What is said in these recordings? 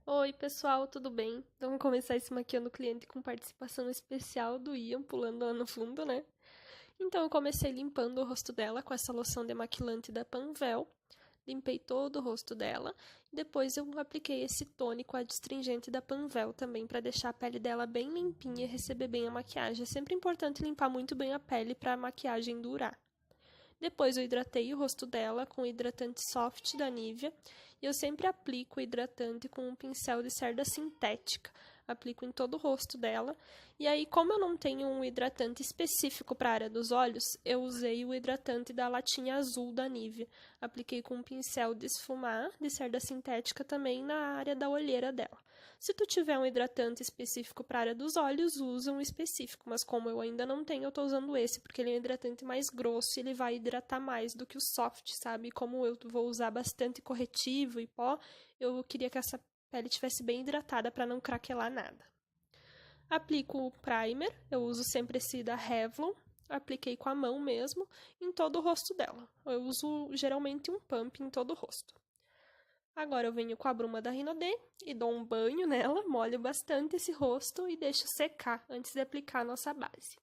Oi, pessoal, tudo bem? Vamos começar esse maquiando cliente com participação especial do Ian pulando lá no fundo, né? Então, eu comecei limpando o rosto dela com essa loção demaquilante da Panvel. Limpei todo o rosto dela. Depois, eu apliquei esse tônico adstringente da Panvel também, para deixar a pele dela bem limpinha e receber bem a maquiagem. É sempre importante limpar muito bem a pele para a maquiagem durar. Depois eu hidratei o rosto dela com o hidratante soft da Nivea. E eu sempre aplico o hidratante com um pincel de cerda sintética. Aplico em todo o rosto dela. E aí, como eu não tenho um hidratante específico para a área dos olhos, eu usei o hidratante da latinha azul da Nivea. Apliquei com um pincel de esfumar de cerda sintética também na área da olheira dela. Se tu tiver um hidratante específico para a área dos olhos, usa um específico, mas como eu ainda não tenho, eu tô usando esse, porque ele é um hidratante mais grosso e ele vai hidratar mais do que o soft, sabe? Como eu vou usar bastante corretivo e pó, eu queria que essa pele estivesse bem hidratada para não craquelar nada. Aplico o primer, eu uso sempre esse da Revlon, apliquei com a mão mesmo, em todo o rosto dela. Eu uso geralmente um pump em todo o rosto. Agora eu venho com a bruma da Rinodê e dou um banho nela, molho bastante esse rosto e deixo secar antes de aplicar a nossa base.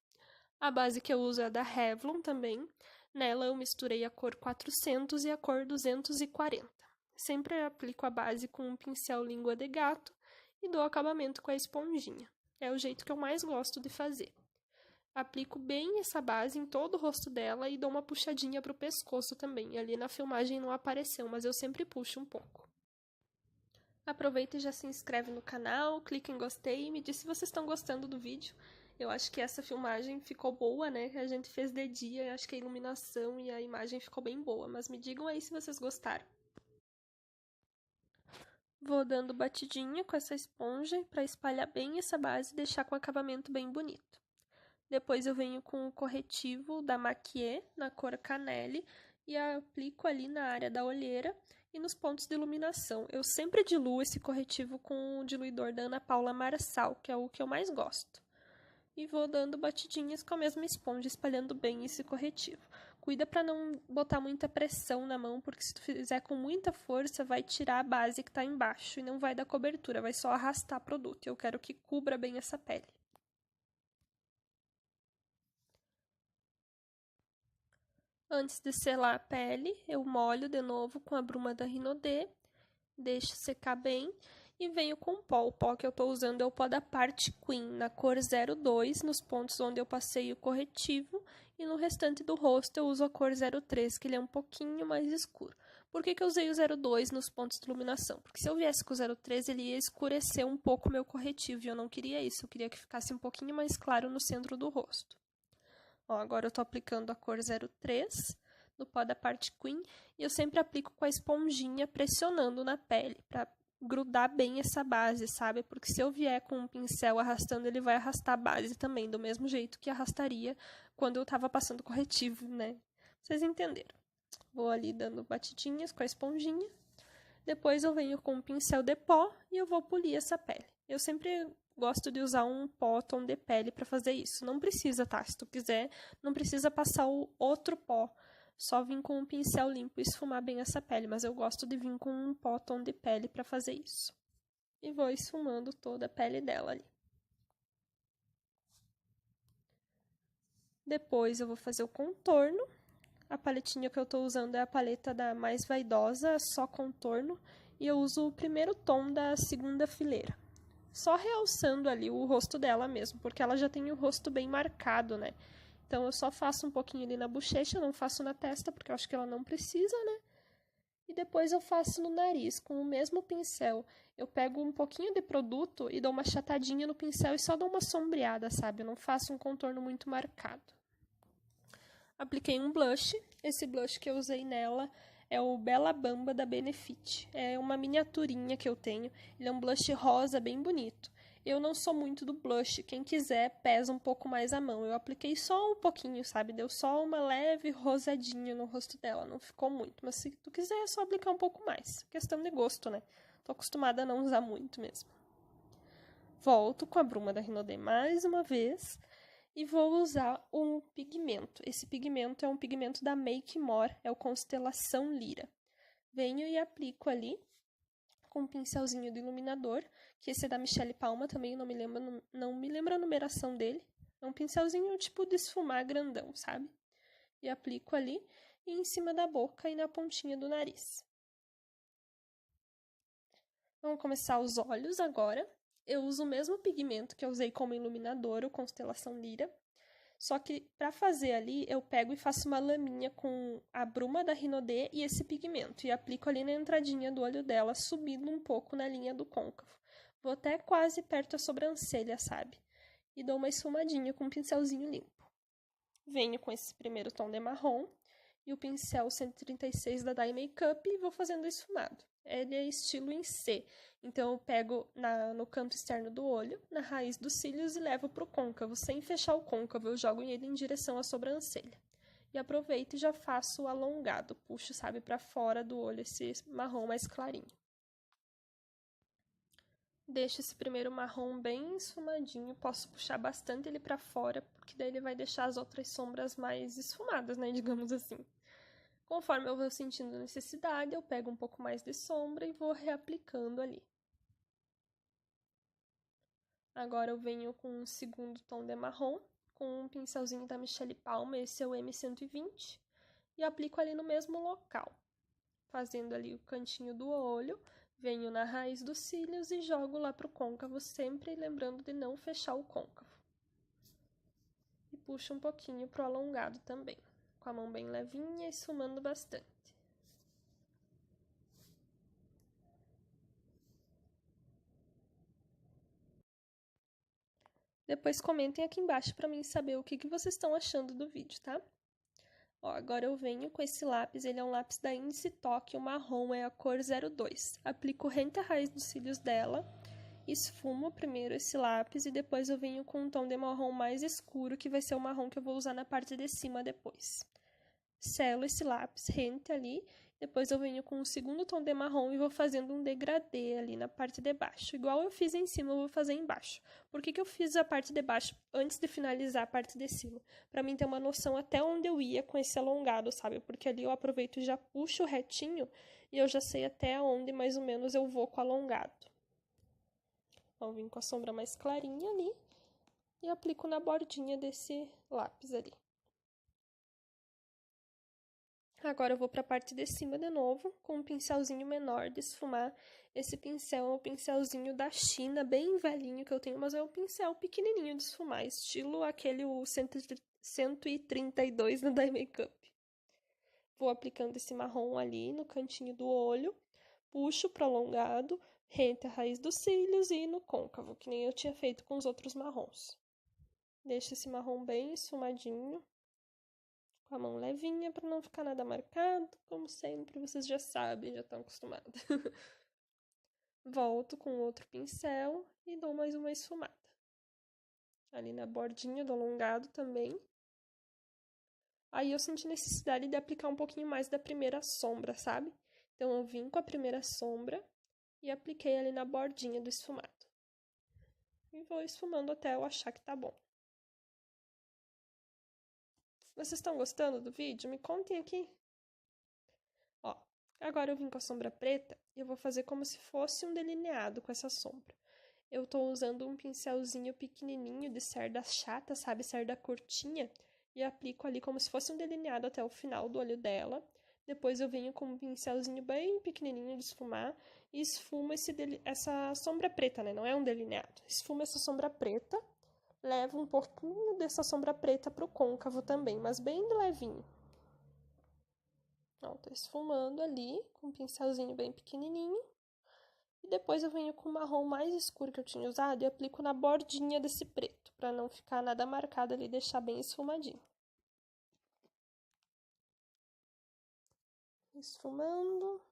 A base que eu uso é da Revlon também. Nela eu misturei a cor 400 e a cor 240. Sempre aplico a base com um pincel língua de gato e dou acabamento com a esponjinha. É o jeito que eu mais gosto de fazer. Aplico bem essa base em todo o rosto dela e dou uma puxadinha pro pescoço também. Ali na filmagem não apareceu, mas eu sempre puxo um pouco. Aproveita e já se inscreve no canal, clica em gostei e me diz se vocês estão gostando do vídeo. Eu acho que essa filmagem ficou boa, né? A gente fez de dia, acho que a iluminação e a imagem ficou bem boa, mas me digam aí se vocês gostaram. Vou dando batidinha com essa esponja para espalhar bem essa base e deixar com acabamento bem bonito. Depois eu venho com o corretivo da Maquier, na cor Canelle, e aplico ali na área da olheira e nos pontos de iluminação. Eu sempre diluo esse corretivo com o diluidor da Ana Paula Marçal, que é o que eu mais gosto. E vou dando batidinhas com a mesma esponja, espalhando bem esse corretivo. Cuida para não botar muita pressão na mão, porque se tu fizer com muita força, vai tirar a base que está embaixo e não vai dar cobertura, vai só arrastar produto. Eu quero que cubra bem essa pele. Antes de selar a pele, eu molho de novo com a bruma da Rinodê, deixo secar bem e venho com o pó. O pó que eu estou usando é o pó da Parte Queen, na cor 02, nos pontos onde eu passei o corretivo, e no restante do rosto eu uso a cor 03, que ele é um pouquinho mais escuro. Por que eu usei o 02 nos pontos de iluminação? Porque se eu viesse com o 03, ele ia escurecer um pouco o meu corretivo, e eu não queria isso, eu queria que ficasse um pouquinho mais claro no centro do rosto. Ó, agora eu tô aplicando a cor 03 no pó da Parte Queen e eu sempre aplico com a esponjinha pressionando na pele para grudar bem essa base, sabe? Porque se eu vier com um pincel arrastando, ele vai arrastar a base também, do mesmo jeito que arrastaria quando eu tava passando corretivo, né? Vocês entenderam. Vou ali dando batidinhas com a esponjinha. Depois eu venho com um pincel de pó e eu vou polir essa pele. Eu sempre gosto de usar um pó tom de pele para fazer isso. Não precisa, tá? Se tu quiser, não precisa passar o outro pó. Só vir com um pincel limpo e esfumar bem essa pele. Mas eu gosto de vir com um pó tom de pele para fazer isso. E vou esfumando toda a pele dela ali. Depois eu vou fazer o contorno. A paletinha que eu tô usando é a paleta da Mais Vaidosa, só contorno. E eu uso o primeiro tom da segunda fileira. Só realçando ali o rosto dela mesmo, porque ela já tem o rosto bem marcado, né? Então eu só faço um pouquinho ali na bochecha, não faço na testa, porque eu acho que ela não precisa, né? E depois eu faço no nariz, com o mesmo pincel. Eu pego um pouquinho de produto e dou uma achatadinha no pincel e só dou uma sombreada, sabe? Eu não faço um contorno muito marcado. Apliquei um blush. Esse blush que eu usei nela é o Bella Bamba da Benefit. É uma miniaturinha que eu tenho. Ele é um blush rosa bem bonito. Eu não sou muito do blush. Quem quiser, pesa um pouco mais a mão. Eu apliquei só um pouquinho, sabe? Deu só uma leve rosadinha no rosto dela. Não ficou muito. Mas se tu quiser, é só aplicar um pouco mais. Questão de gosto, né? Tô acostumada a não usar muito mesmo. Volto com a bruma da Rinodê mais uma vez. E vou usar um pigmento. Esse pigmento é um pigmento da Make More, é o Constelação Lira. Venho e aplico ali com um pincelzinho de iluminador, que esse é da Michelle Palma também, não me lembro a numeração dele. É um pincelzinho tipo de esfumar grandão, sabe? E aplico ali, e em cima da boca e na pontinha do nariz. Vamos começar os olhos agora. Eu uso o mesmo pigmento que eu usei como iluminador, o Constelação Lira. Só que para fazer ali, eu pego e faço uma laminha com a bruma da Rinodê e esse pigmento. E aplico ali na entradinha do olho dela, subindo um pouco na linha do côncavo. Vou até quase perto da sobrancelha, sabe? E dou uma esfumadinha com um pincelzinho limpo. Venho com esse primeiro tom de marrom e o pincel 136 da Dye Makeup e vou fazendo esfumado. Ele é estilo em C, então eu pego no canto externo do olho, na raiz dos cílios e levo para o côncavo. Sem fechar o côncavo, eu jogo ele em direção à sobrancelha. E aproveito e já faço o alongado, puxo, sabe, para fora do olho esse marrom mais clarinho. Deixo esse primeiro marrom bem esfumadinho, posso puxar bastante ele para fora, porque daí ele vai deixar as outras sombras mais esfumadas, né, digamos assim. Conforme eu vou sentindo necessidade, eu pego um pouco mais de sombra e vou reaplicando ali. Agora eu venho com um segundo tom de marrom, com um pincelzinho da Michelle Palma, esse é o M120, e aplico ali no mesmo local. Fazendo ali o cantinho do olho, venho na raiz dos cílios e jogo lá pro côncavo, sempre lembrando de não fechar o côncavo. E puxo um pouquinho pro alongado também, com a mão bem levinha e esfumando bastante. Depois comentem aqui embaixo para mim saber o que vocês estão achando do vídeo, tá? Ó, agora eu venho com esse lápis, ele é um lápis da Incitoque, o marrom, é a cor 02. Aplico rente à raiz dos cílios dela, esfumo primeiro esse lápis e depois eu venho com um tom de marrom mais escuro, que vai ser o marrom que eu vou usar na parte de cima depois. Selo esse lápis rente ali, depois eu venho com o segundo tom de marrom e vou fazendo um degradê ali na parte de baixo. Igual eu fiz em cima, eu vou fazer embaixo. Por que eu fiz a parte de baixo antes de finalizar a parte de cima? Pra mim ter uma noção até onde eu ia com esse alongado, sabe? Porque ali eu aproveito e já puxo retinho e eu já sei até onde mais ou menos eu vou com o alongado. Então, eu vim com a sombra mais clarinha ali e aplico na bordinha desse lápis ali. Agora eu vou para a parte de cima de novo, com um pincelzinho menor de esfumar. Esse pincel é um pincelzinho da China, bem velhinho que eu tenho, mas é um pincel pequenininho de esfumar, estilo aquele o 132 da Dye Makeup. Vou aplicando esse marrom ali no cantinho do olho, puxo prolongado, rente a raiz dos cílios e no côncavo, que nem eu tinha feito com os outros marrons. Deixo esse marrom bem esfumadinho, com a mão levinha para não ficar nada marcado, como sempre, vocês já sabem, já estão acostumados. Volto com outro pincel e dou mais uma esfumada. Ali na bordinha do alongado também. Aí eu senti necessidade de aplicar um pouquinho mais da primeira sombra, sabe? Então eu vim com a primeira sombra e apliquei ali na bordinha do esfumado. E vou esfumando até eu achar que tá bom. Vocês estão gostando do vídeo? Me contem aqui. Ó, agora eu vim com a sombra preta e eu vou fazer como se fosse um delineado com essa sombra. Eu tô usando um pincelzinho pequenininho de cerda chata, sabe? Cerda curtinha. E aplico ali como se fosse um delineado até o final do olho dela. Depois eu venho com um pincelzinho bem pequenininho de esfumar e esfumo essa sombra preta, né? Não é um delineado. Esfumo essa sombra preta. Levo um pouquinho dessa sombra preta pro côncavo também, mas bem de levinho. Ó, tô esfumando ali com um pincelzinho bem pequenininho. E depois eu venho com o marrom mais escuro que eu tinha usado e aplico na bordinha desse preto, pra não ficar nada marcado ali e deixar bem esfumadinho. Esfumando.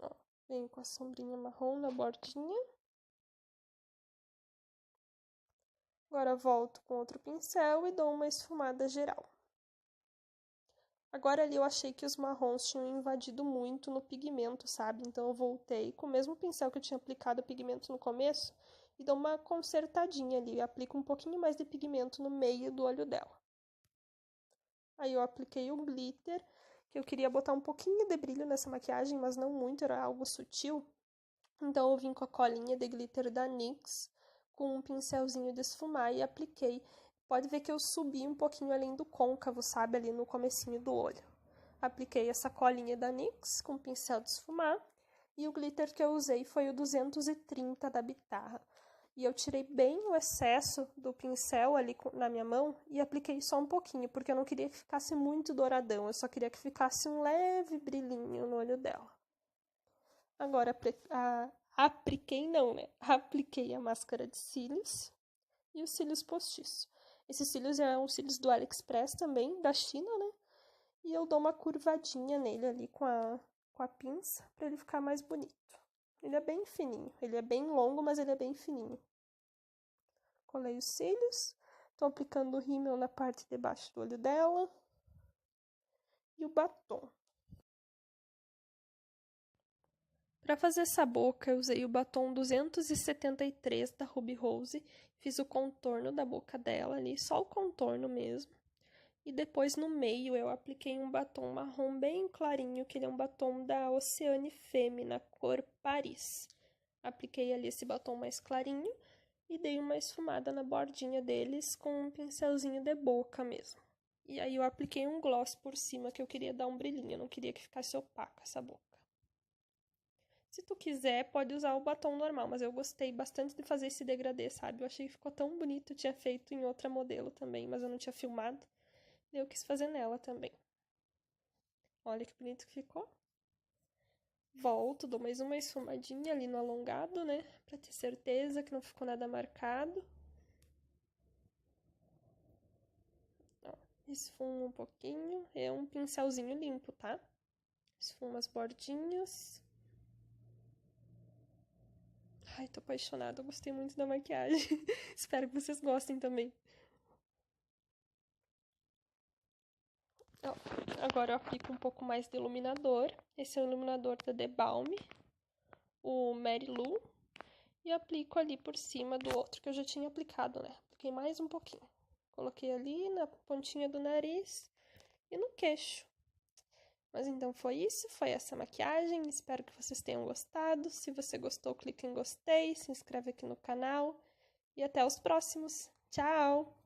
Ó, venho com a sombrinha marrom na bordinha. Agora volto com outro pincel e dou uma esfumada geral. Agora ali eu achei que os marrons tinham invadido muito no pigmento, sabe? Então eu voltei com o mesmo pincel que eu tinha aplicado o pigmento no começo e dou uma consertadinha ali, aplico um pouquinho mais de pigmento no meio do olho dela. Aí eu apliquei o glitter, que eu queria botar um pouquinho de brilho nessa maquiagem, mas não muito, era algo sutil. Então eu vim com a colinha de glitter da NYX, com um pincelzinho de esfumar e apliquei. Pode ver que eu subi um pouquinho além do côncavo, sabe? Ali no comecinho do olho. Apliquei essa colinha da NYX com pincel de esfumar. E o glitter que eu usei foi o 230 da Bitarra. E eu tirei bem o excesso do pincel ali na minha mão e apliquei só um pouquinho, porque eu não queria que ficasse muito douradão. Eu só queria que ficasse um leve brilhinho no olho dela. Agora, apliquei a máscara de cílios e os cílios postiços. Esses cílios são cílios do AliExpress também, da China, né? E eu dou uma curvadinha nele ali com a pinça para ele ficar mais bonito. Ele é bem fininho, ele é bem longo, mas ele é bem fininho. Colei os cílios, tô aplicando o rímel na parte de baixo do olho dela e o batom. Para fazer essa boca, eu usei o batom 273 da Ruby Rose, fiz o contorno da boca dela ali, só o contorno mesmo. E depois no meio eu apliquei um batom marrom bem clarinho, que ele é um batom da Oceane Femme, na cor Paris. Apliquei ali esse batom mais clarinho e dei uma esfumada na bordinha deles com um pincelzinho de boca mesmo. E aí eu apliquei um gloss por cima, que eu queria dar um brilhinho, eu não queria que ficasse opaca essa boca. Se tu quiser, pode usar o batom normal, mas eu gostei bastante de fazer esse degradê, sabe? Eu achei que ficou tão bonito, eu tinha feito em outra modelo também, mas eu não tinha filmado. Eu quis fazer nela também. Olha que bonito que ficou. Volto, dou mais uma esfumadinha ali no alongado, né? Pra ter certeza que não ficou nada marcado. Ó, esfumo um pouquinho. É um pincelzinho limpo, tá? Esfumo as bordinhas. Ai, tô apaixonada, eu gostei muito da maquiagem. Espero que vocês gostem também. Ó, agora eu aplico um pouco mais de iluminador. Esse é o iluminador da The Balm, o Mary Lou. E aplico ali por cima do outro que eu já tinha aplicado, né? Apliquei mais um pouquinho. Coloquei ali na pontinha do nariz e no queixo. Mas então foi isso, foi essa maquiagem. Espero que vocês tenham gostado. Se você gostou, clique em gostei, se inscreve aqui no canal. E até os próximos. Tchau!